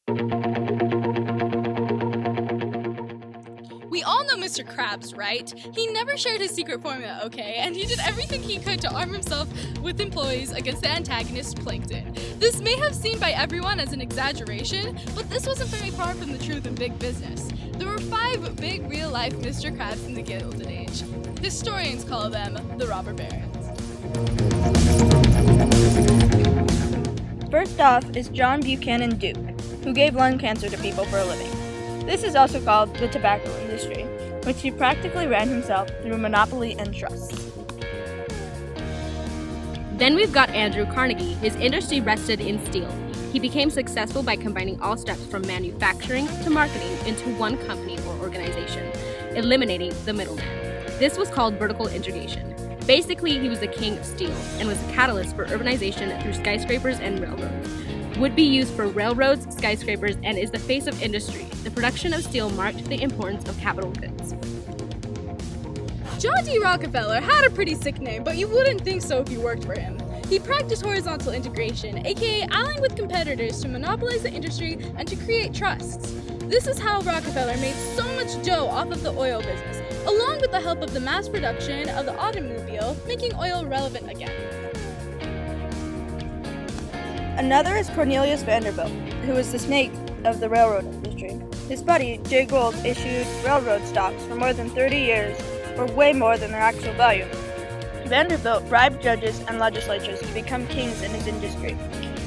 We all know Mr. Krabs, right? He never shared his secret formula, okay? And he did everything he could to arm himself with employees against the antagonist Plankton. This may have seemed by everyone as an exaggeration, but this wasn't very far from the truth in big business. There were 5 big real-life Mr. Krabs in the Gilded Age. Historians call them the robber barons. First off is John Buchanan Duke, who gave lung cancer to people for a living. This is also called the tobacco industry, which he practically ran himself through monopoly and trusts. Then we've got Andrew Carnegie. His industry rested in steel. He became successful by combining all steps from manufacturing to marketing into one company or organization, eliminating the middleman. This was called vertical integration. Basically, he was the king of steel and was the catalyst for urbanization through skyscrapers and railroads. Would be used for railroads, skyscrapers, and is the face of industry. The production of steel marked the importance of capital goods. John D. Rockefeller had a pretty sick name, but you wouldn't think so if you worked for him. He practiced horizontal integration, aka allying with competitors to monopolize the industry and to create trusts. This is how Rockefeller made so much dough off of the oil business, along with the help of the mass production of the automobile, making oil relevant again. Another is Cornelius Vanderbilt, who was the snake of the railroad industry. His buddy, Jay Gould, issued railroad stocks for more than 30 years, or way more than their actual value. Vanderbilt bribed judges and legislatures to become kings in his industry.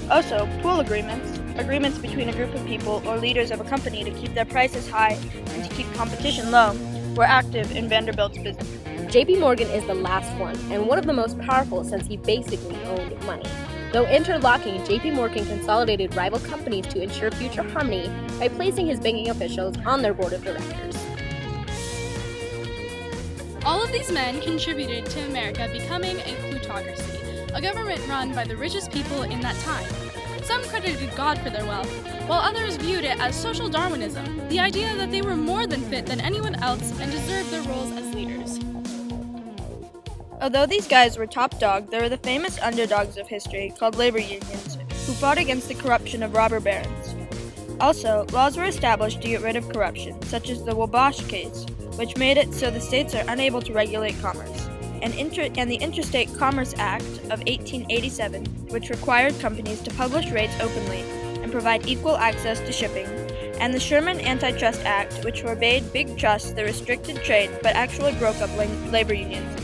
Also, pool agreements between a group of people or leaders of a company to keep their prices high and to keep competition low, were active in Vanderbilt's business. J.P. Morgan is the last one, and one of the most powerful since he basically owned money. Though interlocking, J.P. Morgan consolidated rival companies to ensure future harmony by placing his banking officials on their board of directors. All of these men contributed to America becoming a plutocracy, a government run by the richest people in that time. Some credited God for their wealth, while others viewed it as social Darwinism, the idea that they were more than fit than anyone else and deserved their roles as leaders. Although these guys were top dog, there were the famous underdogs of history called labor unions, who fought against the corruption of robber barons. Also, laws were established to get rid of corruption, such as the Wabash case, which made it so the states are unable to regulate commerce, and the Interstate Commerce Act of 1887, which required companies to publish rates openly and provide equal access to shipping, and the Sherman Antitrust Act, which forbade big trusts that restricted trade but actually broke up labor unions